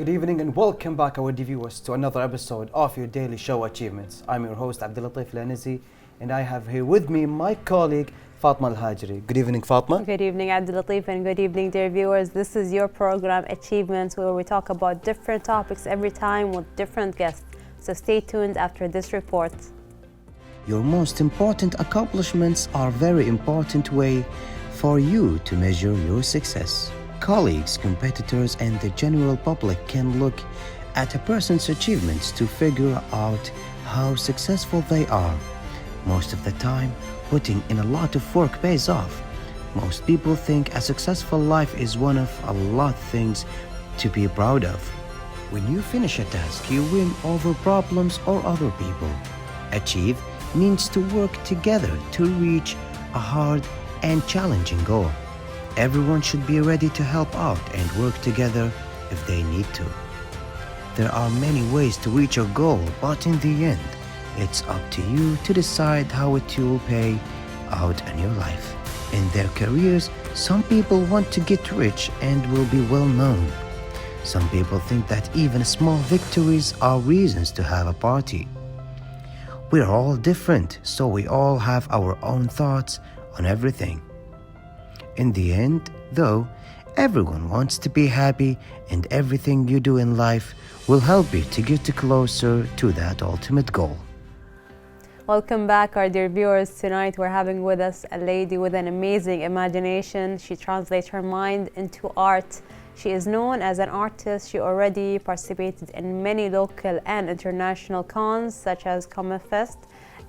Good evening and welcome back our viewers to another episode of your daily show Achievements. I'm your host Abdulatif Lanizi and I have here with me my colleague Fatma Al-Hajri. Good evening Fatma. Good evening Abdulatif and good evening dear viewers. This is your program Achievements where we talk about different topics every time with different guests. So stay tuned after this report. Your most important accomplishments are a very important way for you to measure your success. Colleagues, competitors, and the general public can look at a person's achievements to figure out how successful they are. Most of the time, putting in a lot of work pays off. Most people think a successful life is one of a lot of things to be proud of. When you finish a task, you win over problems or other people. Achieve means to work together to reach a hard and challenging goal. Everyone should be ready to help out and work together if they need to. There are many ways to reach your goal, but in the end, it's up to you to decide how it will pay out in your life. In their careers, some people want to get rich and will be well known. Some people think that even small victories are reasons to have a party. We're all different, so we all have our own thoughts on everything. In the end, though, everyone wants to be happy, and everything you do in life will help you to get closer to that ultimate goal. Welcome back, our dear viewers. Tonight we're having with us a lady with an amazing imagination. She translates her mind into art. She is known as an artist. She already participated in many local and international cons such as Comic Fest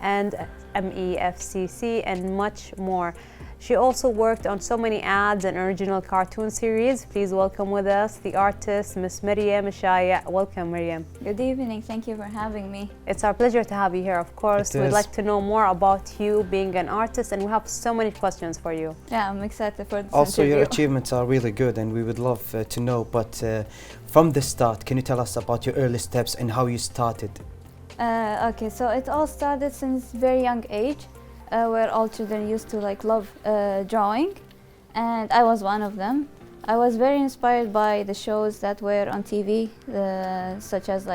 and MEFCC and much more. She also worked on so many ads and original cartoon series. Please welcome with us the artist, Miss Maryam Shaya. Welcome, Maryam. Good evening. Thank you for having me. It's our pleasure to have you here, of course. We'd like to know more about you being an artist, and we have so many questions for you. Yeah, I'm excited for this Also, interview. your achievements are really good and we would love to know, but from the start, can you tell us about your early steps and how you started? Okay, so it all started since very young age, where all children used to love drawing, and I was one of them. I was very inspired by the shows that were on TV, such as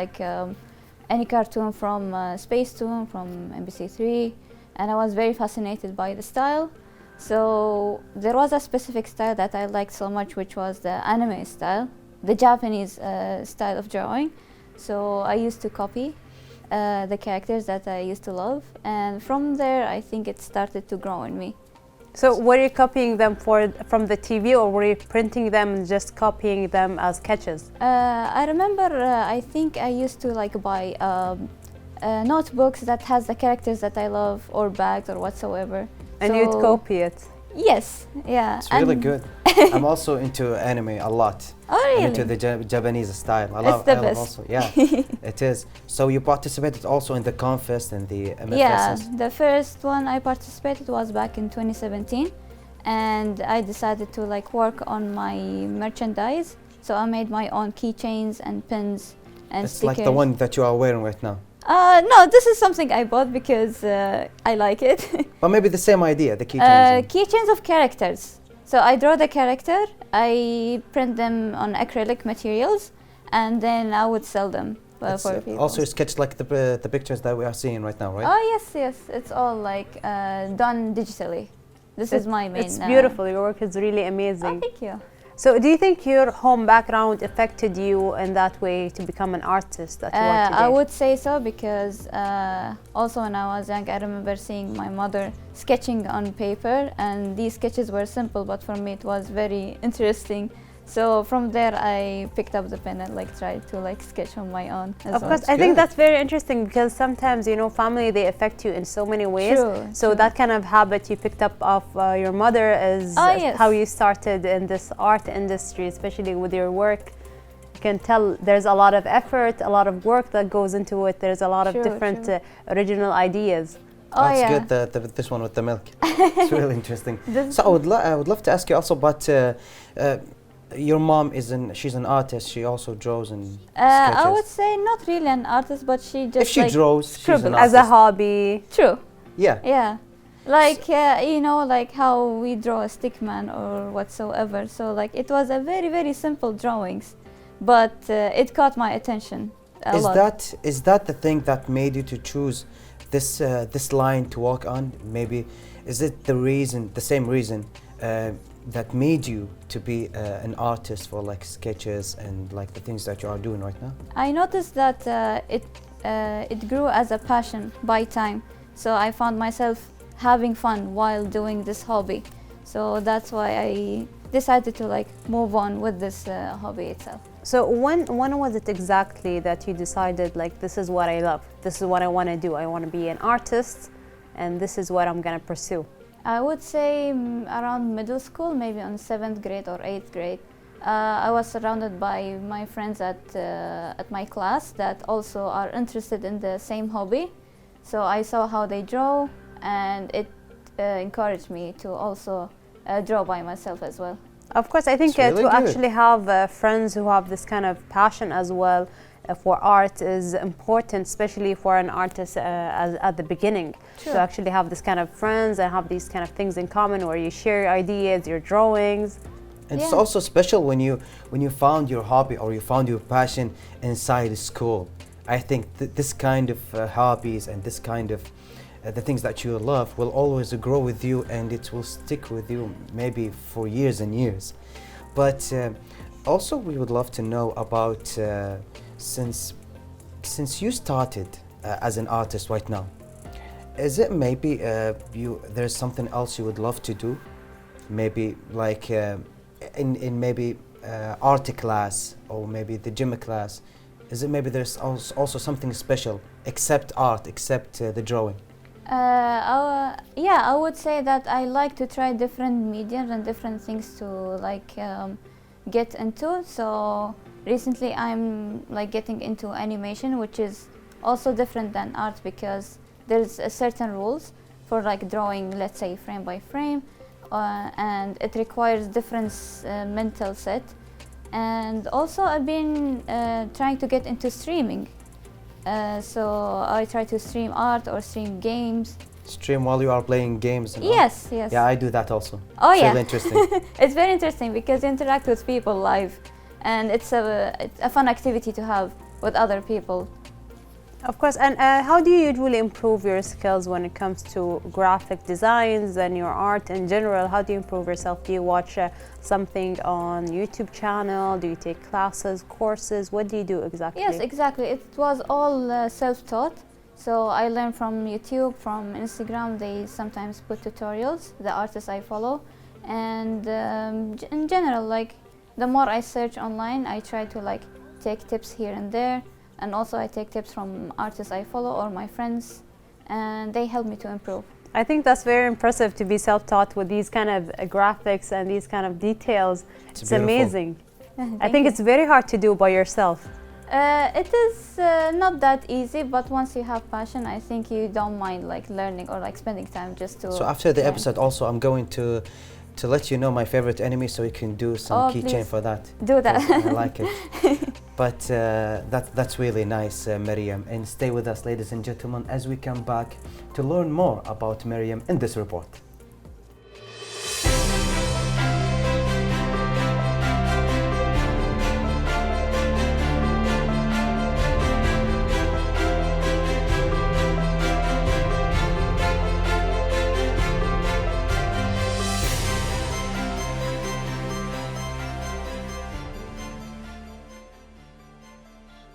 any cartoon from Space Toon, from NBC3, and I was very fascinated by the style. So there was a specific style that I liked so much, which was the anime style, the Japanese style of drawing. So I used to copy the characters that I used to love, and from there I think it started to grow in me. So were you copying them from the TV, or were you printing them and just copying them as sketches? I remember I think I used to buy notebooks that has the characters that I love, or bags or whatsoever. And you'd copy it? Yes, yeah. It's really good. I'm also into anime a lot. Oh, really? I'm into the Japanese style. It's the best. Also, yeah, it is. So you participated also in the Confest and the MFSs? Yeah, the first one I participated was back in 2017, and I decided to work on my merchandise. So I made my own keychains and pins and stickers. It's like the one that you are wearing right now. No, this is something I bought because I like it. But maybe the same idea, the keychains. Keychains of characters. So I draw the character, I print them on acrylic materials, and then I would sell them for people. Also, you sketched like the pictures that we are seeing right now, right? Oh yes, it's all done digitally. This is my main. It's beautiful. Your work is really amazing. Oh, thank you. So do you think your home background affected you in that way to become an artist that you are today? I would say so, because also when I was young, I remember seeing my mother sketching on paper, and these sketches were simple, but for me it was very interesting. So from there I picked up the pen and tried to sketch on my own as well. Of course, I think that's very interesting, because sometimes, family, they affect you in so many ways. So that kind of habit you picked up of your mother is how you started in this art industry, especially with your work. You can tell there's a lot of effort, a lot of work that goes into it. There's a lot of different original ideas. That's good, this one with the milk. It's really interesting. So I would love to ask you also about your mom she's an artist. She also draws and sketches. I would say not really an artist, but she just if she draws, she's an as artist. a hobby. True. Yeah. Yeah. How we draw a stick man or whatsoever. So it was a very, very simple drawings. but it caught my attention a lot. Is that the thing that made you to choose this line to walk on? Maybe is it the same reason that made you to be an artist for like sketches and like the things that you are doing right now? I noticed that it grew as a passion by time. So I found myself having fun while doing this hobby. So that's why I decided to like move on with this hobby itself. So when was it exactly that you decided like this is what I love, this is what I want to do, I want to be an artist and this is what I'm going to pursue? I would say around middle school, maybe on 7th grade or 8th grade. I was surrounded by my friends at my class that also are interested in the same hobby. So I saw how they draw, and it encouraged me to also draw by myself as well. Of course, I think really to good. actually have friends who have this kind of passion as well for art is important, especially for an artist at the beginning. Sure. To actually have this kind of friends and have these kind of things in common where you share your ideas, your drawings. And it's Yeah. also special when you found your hobby or you found your passion inside school. I think this kind of hobbies and this kind of the things that you love will always grow with you, and it will stick with you maybe for years and years. But also we would love to know about since you started as an artist right now, is it maybe there's something else you would love to do, maybe like in maybe art class or maybe the gym class? Is it maybe there's also something special except art, except the drawing? Yeah, I would say that I like to try different mediums and different things to like get into. So recently I'm like getting into animation, which is also different than art because there's a certain rules for like drawing, let's say frame by frame, and it requires different mental set. And also I've been trying to get into streaming. So I try to stream art or stream games. Stream while you are playing games? And all? Yes, yes. Yeah, I do that also. Oh It's yeah. really interesting. It's very interesting because you interact with people live, and it's a fun activity to have with other people. Of course, and how do you usually improve your skills when it comes to graphic designs and your art in general? How do you improve yourself? Do you watch something on YouTube channel? Do you take classes, courses? What do you do exactly? Yes, exactly. It was all self-taught. So I learned from YouTube, from Instagram. They sometimes put tutorials, the artists I follow. And in general, like the more I search online, I try to like take tips here and there. And also I take tips from artists I follow or my friends, and they help me to improve. I think that's very impressive to be self-taught with these kind of graphics and these kind of details. It's beautiful. amazing. Thank I think you. it's very hard to do by yourself. It is not that easy, but once you have passion, I think you don't mind like learning or like spending time just to. So after the learn. episode also I'm going to let you know my favorite anime so you can do some Oh, keychain please. for that. Do that. I like it. But that's really nice, Miriam. And stay with us, ladies and gentlemen, as we come back to learn more about Miriam in this report.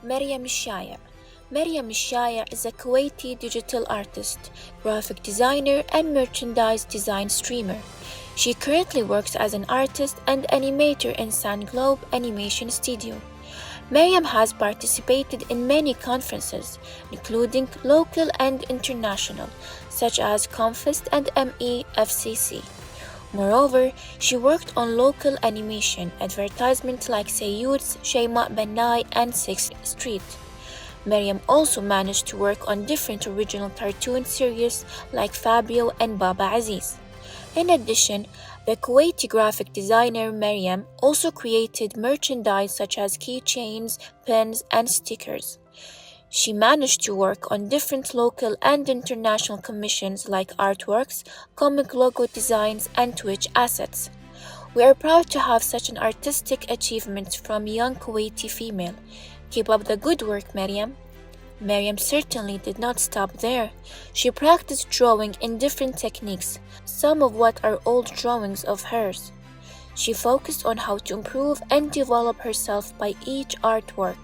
Maryam Shaya. Maryam Shaya is a Kuwaiti digital artist, graphic designer, and merchandise design streamer. She currently works as an artist and animator in Sun Globe Animation Studio. Maryam has participated in many conferences, including local and international, such as Confest and MEFCC. Moreover, she worked on local animation advertisements like Sayyid's, Shayma Banai, and 6th Street. Maryam also managed to work on different original cartoon series like Fabio and Baba Aziz. In addition, the Kuwaiti graphic designer Maryam also created merchandise such as keychains, pins, and stickers. She managed to work on different local and international commissions like artworks, comic logo designs, and Twitch assets. We are proud to have such an artistic achievement from young Kuwaiti female. Keep up the good work, Maryam. Maryam certainly did not stop there. She practiced drawing in different techniques, some of what are old drawings of hers. She focused on how to improve and develop herself by each artwork.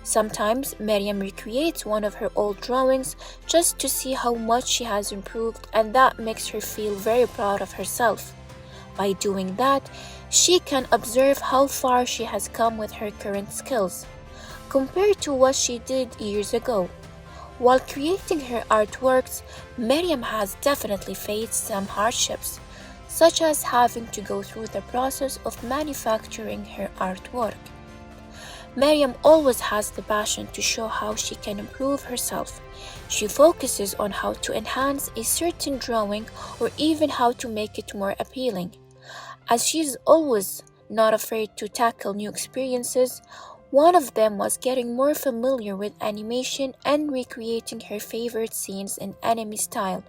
Sometimes Maryam recreates one of her old drawings just to see how much she has improved, and that makes her feel very proud of herself. By doing that, she can observe how far she has come with her current skills, compared to what she did years ago. While creating her artworks, Maryam has definitely faced some hardships, such as having to go through the process of manufacturing her artwork. Maryam always has the passion to show how she can improve herself. She focuses on how to enhance a certain drawing or even how to make it more appealing. As she is always not afraid to tackle new experiences, one of them was getting more familiar with animation and recreating her favorite scenes in anime style.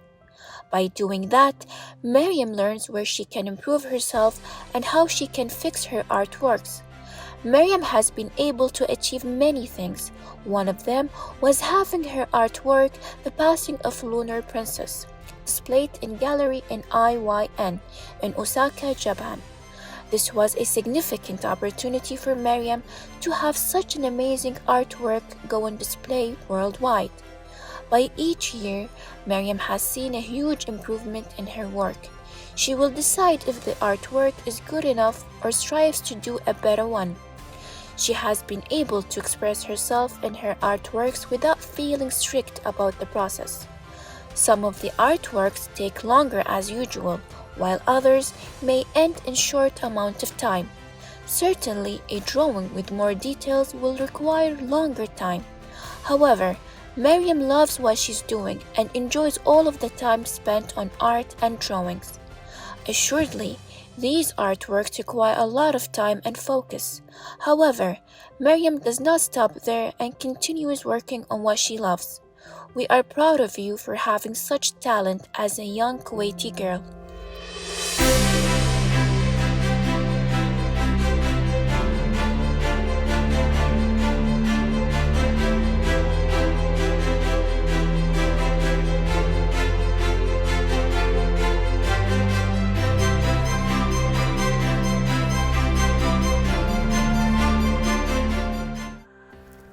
By doing that, Maryam learns where she can improve herself and how she can fix her artworks. Maryam has been able to achieve many things. One of them was having her artwork, The Passing of Lunar Princess, displayed in gallery in IYN in Osaka, Japan. This was a significant opportunity for Maryam to have such an amazing artwork go on display worldwide. By each year, Maryam has seen a huge improvement in her work. She will decide if the artwork is good enough or strives to do a better one. She has been able to express herself in her artworks without feeling strict about the process. Some of the artworks take longer as usual, while others may end in short amount of time. Certainly, a drawing with more details will require longer time. However, Maryam loves what she's doing and enjoys all of the time spent on art and drawings. Assuredly, these artworks require a lot of time and focus. However, Maryam does not stop there and continues working on what she loves. We are proud of you for having such talent as a young Kuwaiti girl.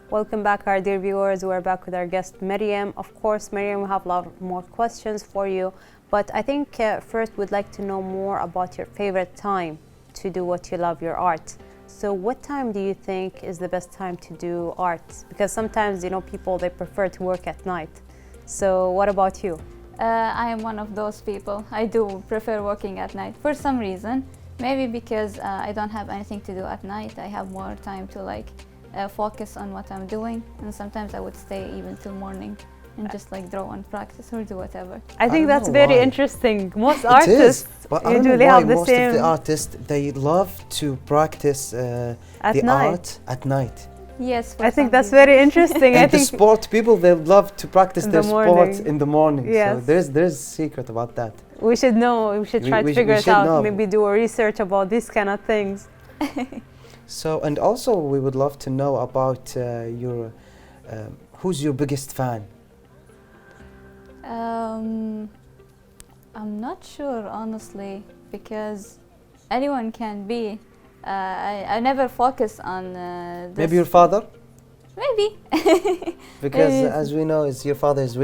Welcome back, our dear viewers. We're back with our guest, Maryam. Of course, Maryam, we have a lot more questions for you. But I think first we'd like to know more about your favorite time to do what you love, your art. So what time do you think is the best time to do art? Because sometimes, people, they prefer to work at night. So what about you? I am one of those people. I do prefer working at night for some reason. Maybe because I don't have anything to do at night. I have more time to focus on what I'm doing, and sometimes I would stay even till morning and just draw and practice or do whatever. I think that's very interesting. Most artists usually have the same. Most of the artists, they love to practice the art at night. Yes, I think that's very interesting. And the sport people, they love to practice their sport in the morning. Yes. So there's a secret about that. We should know. We should try to figure it out. Maybe do a research about these kind of things. So, and also we would love to know about who's your biggest fan? I'm not sure, honestly, because anyone can be. I never focus on this. Maybe your father? Maybe. Because as we know, your father is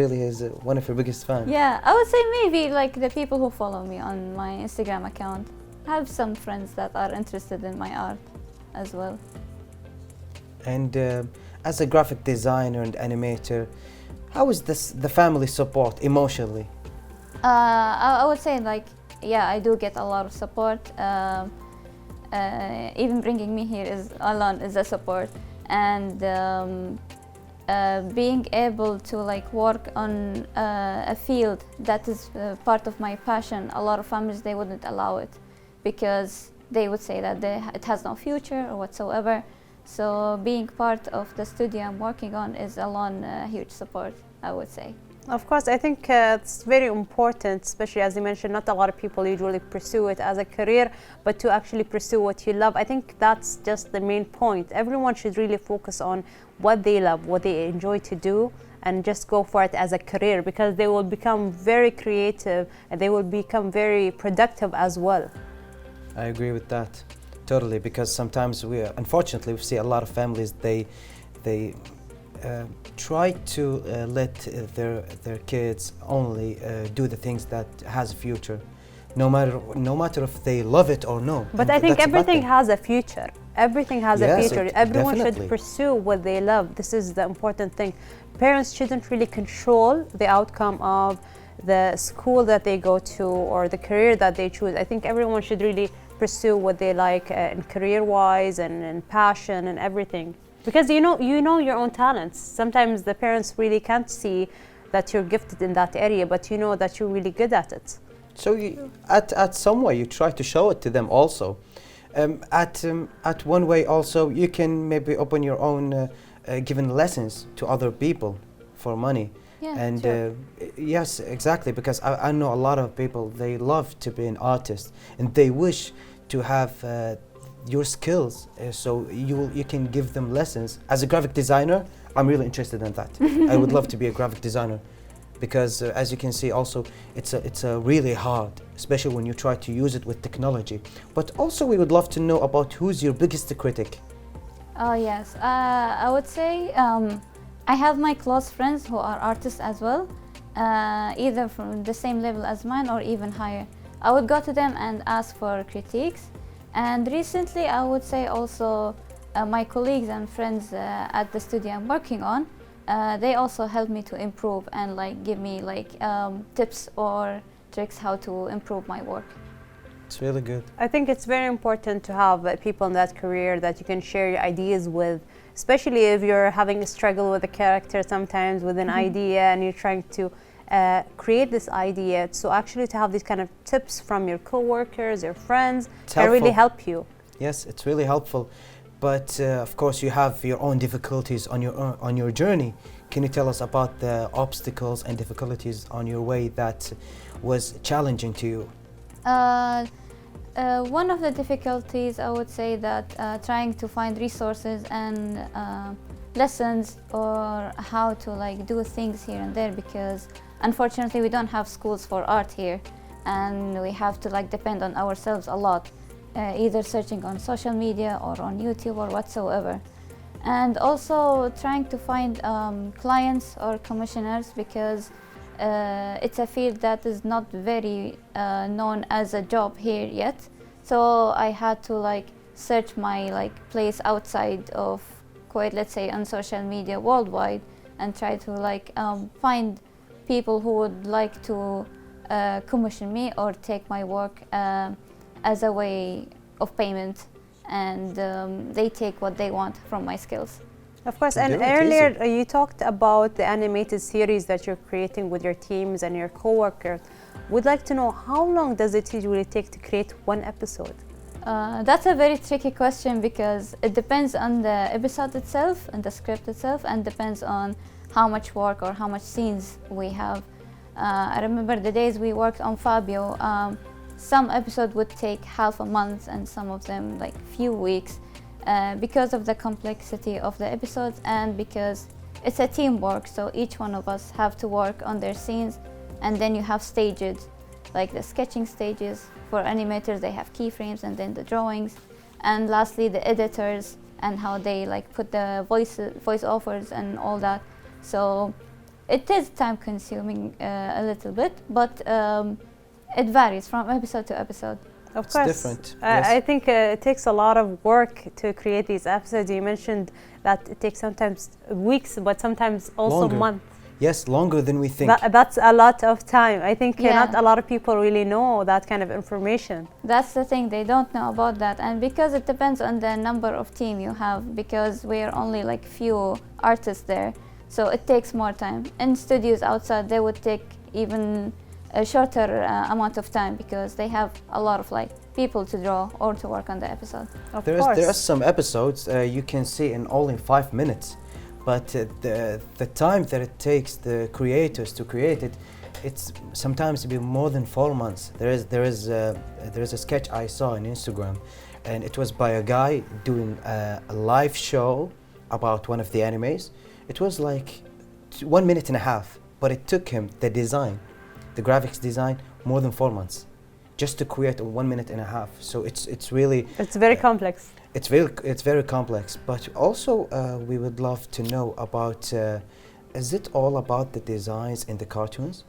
one of your biggest fans. Yeah, I would say maybe the people who follow me on my Instagram account. I have some friends that are interested in my art as well. And as a graphic designer and animator, how is the family support emotionally? I would say I do get a lot of support. Even bringing me here alone is a support, and being able to work on a field that is part of my passion. A lot of families, they wouldn't allow it because they would say that it has no future or whatsoever. So being part of the studio I'm working on is alone a huge support, I would say. Of course, I think it's very important, especially as you mentioned, not a lot of people usually pursue it as a career, but to actually pursue what you love. I think that's just the main point. Everyone should really focus on what they love, what they enjoy to do, and just go for it as a career, because they will become very creative and they will become very productive as well. I agree with that totally, because sometimes unfortunately we see a lot of families, they try to let their kids only do the things that has a future, no matter if they love it or no. But And I think that's a bad everything thing. has a future. Everything has a Yes, future. Everyone definitely. should pursue what they love. This is the important thing. Parents shouldn't really control the outcome of the school that they go to or the career that they choose. I think everyone should really pursue what they like in career-wise and in passion and everything. Because you know your own talents. Sometimes the parents really can't see that you're gifted in that area, but you know that you're really good at it. So at some way you try to show it to them also. At one way also you can maybe open your own giving lessons to other people for money. Yeah, And sure. yes, exactly, because I know a lot of people, they love to be an artist and they wish to have your skills, so you can give them lessons. As a graphic designer, I'm really interested in that. I would love to be a graphic designer, because as you can see also it's a really hard, especially when you try to use it with technology. But also we would love to know about who's your biggest critic. Oh yes, I would say I have my close friends who are artists as well, either from the same level as mine or even higher. I would go to them and ask for critiques. And recently I would say also my colleagues and friends at the studio I'm working on, they also help me to improve and like give me like tips or tricks how to improve my work. It's really good. I think it's very important to have people in that career that you can share your ideas with, especially if you're having a struggle with a character sometimes, with an idea, and you're trying to create this idea. So actually to have these kind of tips from your co-workers, your friends, can really help you. Yes, it's really helpful. But of course you have your own difficulties on your journey. Can you tell us about the obstacles and difficulties on your way that was challenging to you? One of the difficulties I would say that trying to find resources and lessons or how to like do things here and there, because unfortunately we don't have schools for art here and we have to like depend on ourselves a lot, either searching on social media or on YouTube or whatsoever. And also trying to find clients or commissioners, because it's a field that is not very known as a job here yet. So I had to like search my like place outside of Kuwait, let's say on social media worldwide, and try to like find people who would like to commission me or take my work as a way of payment, and they take what they want from my skills. Of course, and Do it earlier easy. you talked about the animated series that you're creating with your teams and your co-workers. We'd like to know, how long does it usually take to create one episode? That's a very tricky question, because it depends on the episode itself and the script itself, and depends on how much work or how much scenes we have. I remember the days we worked on Fabio, some episodes would take half a month and some of them like few weeks, because of the complexity of the episodes and because it's a teamwork, so each one of us have to work on their scenes. And then you have stages, like the sketching stages. For animators, they have keyframes, and then the drawings, and lastly the editors and how they like put the voiceovers and all that. So it is time consuming a little bit, but it varies from episode to episode. Of It's course, different, yes. I think it takes a lot of work to create these episodes. You mentioned that it takes sometimes weeks, but sometimes also Longer. months. Yes, longer than we think. That's a lot of time. I think Yeah. not a lot of people really know that kind of information. That's the thing, they don't know about that. And because it depends on the number of team you have, because we are only like few artists there, so it takes more time. In studios outside, they would take even a shorter amount of time, because they have a lot of like people to draw or to work on the episode. Of There course. are some episodes you can see in only 5 minutes. but the time that it takes the creators to create it, it's sometimes be more than 4 months. There is a sketch I saw on Instagram, and it was by a guy doing a live show about one of the animes. It was like 1 minute and a half, but it took him the design, the graphics design, more than 4 months, just to create a 1 minute and a half. So it's really It's very complex. it's very complex. But also we would love to know about is it all about the designs in the cartoons?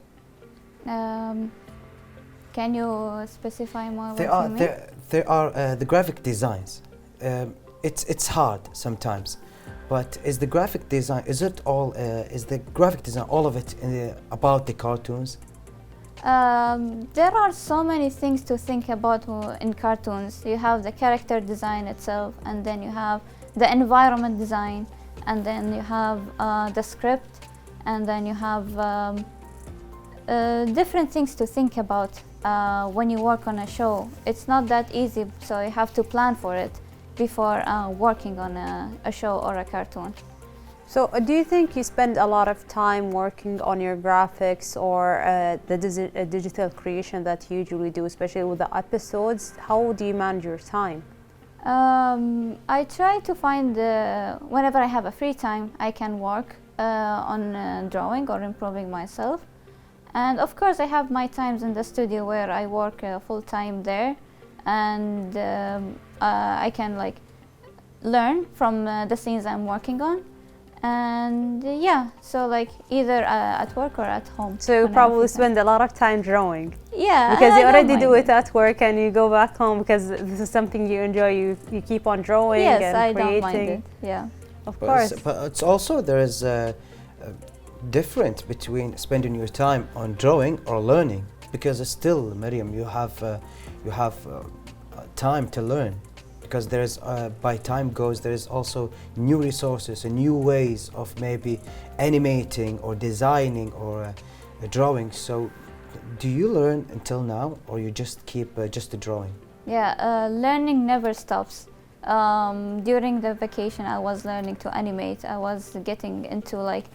Can you specify more There what are you mean? there are the graphic designs. It's hard sometimes, but is the graphic design, is it all is the graphic design all of it about the cartoons? There are so many things to think about in cartoons. You have the character design itself, and then you have the environment design, and then you have the script, and then you have different things to think about when you work on a show. It's not that easy, so you have to plan for it before working on a show or a cartoon. So do you think you spend a lot of time working on your graphics or the digital creation that you usually do, especially with the episodes? How do you manage your time? I try to find, whenever I have a free time, I can work on drawing or improving myself. And of course I have my times in the studio where I work full time there, and I can like learn from the scenes I'm working on. And yeah, so like either at work or at home. So you when I have probably free time. spend a lot of time drawing. Yeah, Because I you don't already do mind it at work and you go back home because this is something you enjoy. You keep on drawing Yes, and I creating. don't mind it. Yeah. Of course. But it's also there is a difference between spending your time on drawing or learning, because still, Miriam, you have time to learn, because there is by time goes there is also new resources and new ways of maybe animating or designing or drawing. So do you learn until now, or you just keep just the drawing? Yeah, learning never stops. During the vacation, I was learning to animate. I was getting into like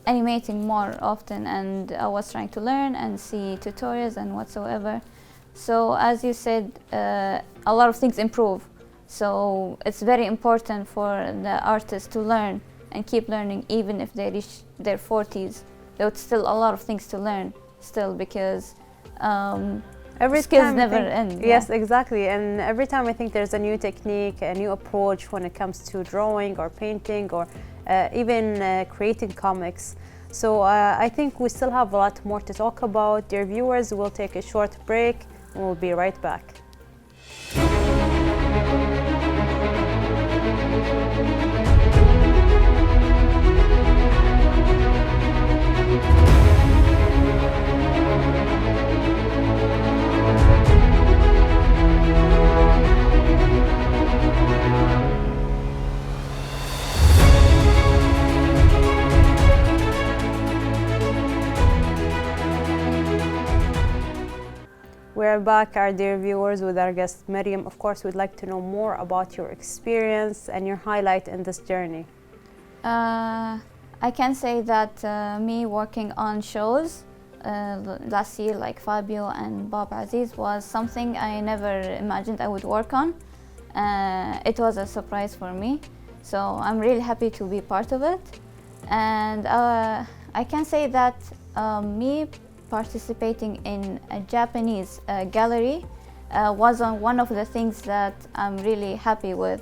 animating more often, and I was trying to learn and see tutorials and whatsoever. So as you said, a lot of things improve. So it's very important for the artists to learn and keep learning, even if they reach their 40s. There's still a lot of things to learn still, because Every skills time I never think- end. Yes, exactly. And every time I think there's a new technique, a new approach when it comes to drawing or painting or even creating comics. So I think we still have a lot more to talk about. Dear viewers, we'll take a short break and we'll be right back. We're back, our dear viewers, with our guest Miriam. Of course, we'd like to know more about your experience and your highlight in this journey. I can say that me working on shows last year, like Fabio and Bob Aziz, was something I never imagined I would work on. It was a surprise for me, so I'm really happy to be part of it. And I can say that me participating in a Japanese gallery was one of the things that I'm really happy with.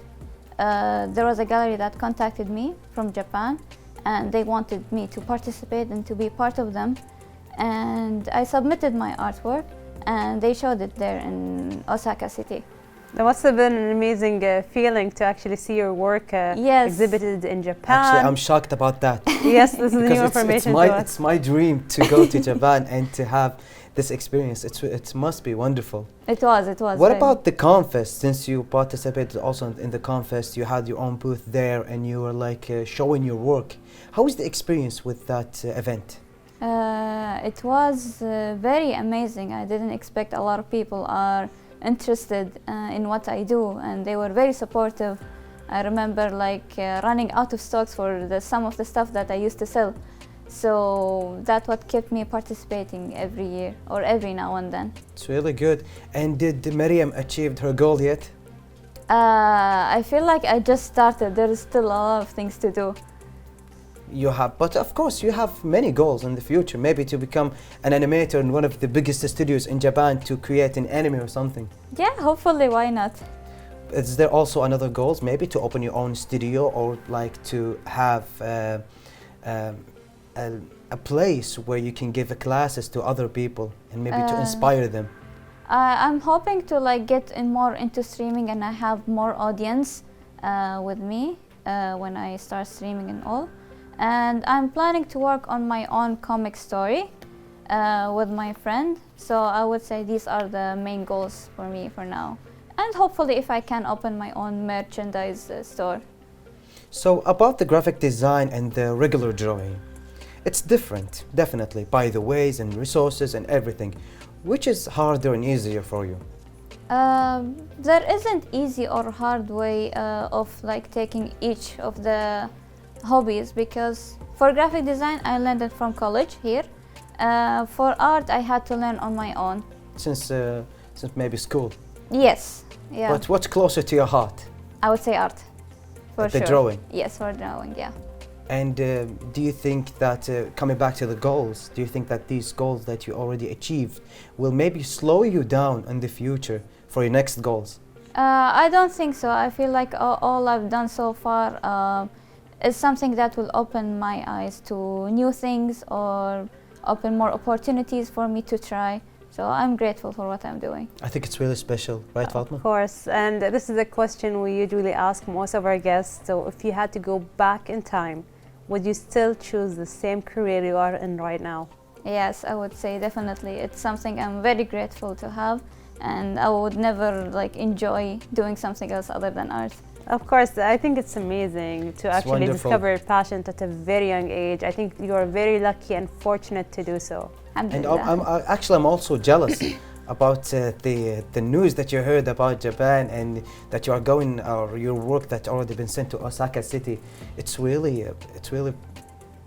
There was a gallery that contacted me from Japan, and they wanted me to participate and to be part of them. And I submitted my artwork, and they showed it there in Osaka City. That must have been an amazing feeling to actually see your work Yes. exhibited in Japan. Actually, I'm shocked about that. Yes, this is new Because information to us. it's my dream to go to Japan and to have this experience. It must be wonderful. It was. What very- about the Confest? Since you participated also in the Confest, you had your own booth there and you were like showing your work. How was the experience with that event? It was very amazing. I didn't expect a lot of people are interested in what I do, and they were very supportive. I remember like running out of stocks for some of the stuff that I used to sell. So that's what kept me participating every year or every now and then. It's really good. And did Maryam achieved her goal yet? I feel like I just started. There is still a lot of things to do. You have, but of course you have many goals in the future. Maybe to become an animator in one of the biggest studios in Japan, to create an anime or something. Yeah, hopefully, why not? Is there also another goals? Maybe to open your own studio, or like to have a place where you can give classes to other people and maybe to inspire them. I'm hoping to like get more into streaming, and I have more audience with me when I start streaming and all. And I'm planning to work on my own comic story with my friend. So I would say these are the main goals for me for now. And hopefully if I can open my own merchandise store. So about the graphic design and the regular drawing, it's different, definitely, by the ways and resources and everything. Which is harder and easier for you? There isn't easy or hard way of like taking each of the hobbies, because for graphic design I learned it from college here. For art I had to learn on my own. Since maybe school? Yes, yeah. But what's closer to your heart? I would say art, for the sure. Drawing? Yes, for drawing, yeah. And do you think that, coming back to the goals, do you think that these goals that you already achieved will maybe slow you down in the future for your next goals? I don't think so. I feel like all I've done so far is something that will open my eyes to new things or open more opportunities for me to try. So I'm grateful for what I'm doing. I think it's really special, right, Fatma? Of course, and this is a question we usually ask most of our guests. So if you had to go back in time, would you still choose the same career you are in right now? Yes, I would say definitely. It's something I'm very grateful to have, and I would never like enjoy doing something else other than art. Of course, I think it's amazing to actually wonderful. discover a passion at a very young age. I think you are very lucky and fortunate to do so. And I'm also jealous about the news that you heard about Japan, and that you are going, or your work that already been sent to Osaka City. It's really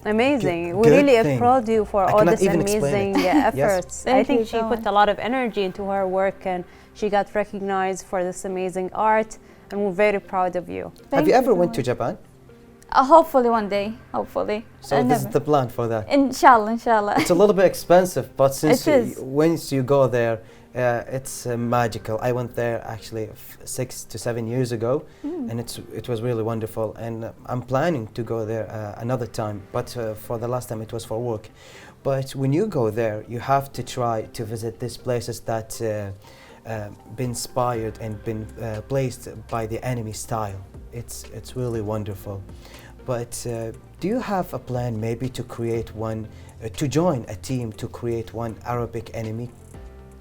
amazing. We really thing. applaud you for all this amazing efforts. Yes. I think she put a lot of energy into her work, and she got recognized for this amazing art, and we're very proud of you. Have you ever went to Japan? Hopefully one day, hopefully. So this is the plan for that? Inshallah, inshallah. It's a little bit expensive, but since once you go there, it's magical. I went there actually 6 to 7 years ago, and it was really wonderful. And I'm planning to go there another time, but for the last time it was for work. But when you go there, you have to try to visit these places that been inspired and been placed by the anime style. It's really wonderful. But do you have a plan maybe to create one, to join a team to create one Arabic anime?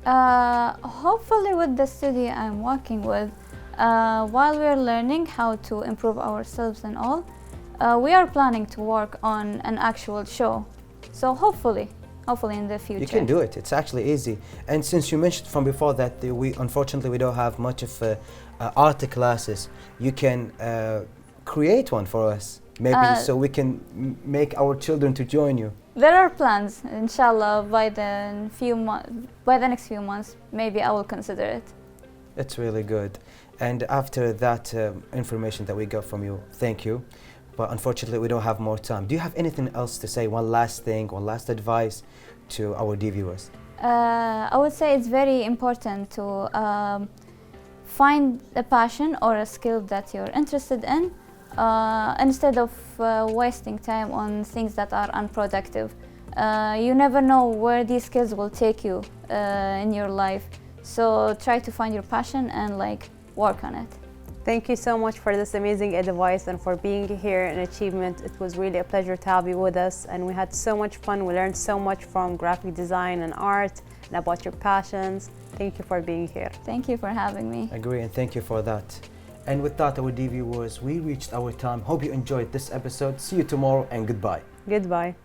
Hopefully with the studio I'm working with, while we're learning how to improve ourselves and all, we are planning to work on an actual show. So hopefully in the future. You can do it. It's actually easy. And since you mentioned from before that unfortunately we don't have much of art classes, you can create one for us, maybe, so we can make our children to join you. There are plans, inshallah, by the next few months, maybe I will consider it. It's really good. And after that information that we got from you, thank you. But unfortunately, we don't have more time. Do you have anything else to say? One last thing, one last advice to our viewers? I would say it's very important to find a passion or a skill that you're interested in, instead of wasting time on things that are unproductive. You never know where these skills will take you in your life. So try to find your passion and work on it. Thank you so much for this amazing advice and for being here in Achievement. It was really a pleasure to have you with us, and we had so much fun. We learned so much from graphic design and art and about your passions. Thank you for being here. Thank you for having me. I agree, and thank you for that. And with that, our viewers, we reached our time. Hope you enjoyed this episode. See you tomorrow, and goodbye. Goodbye.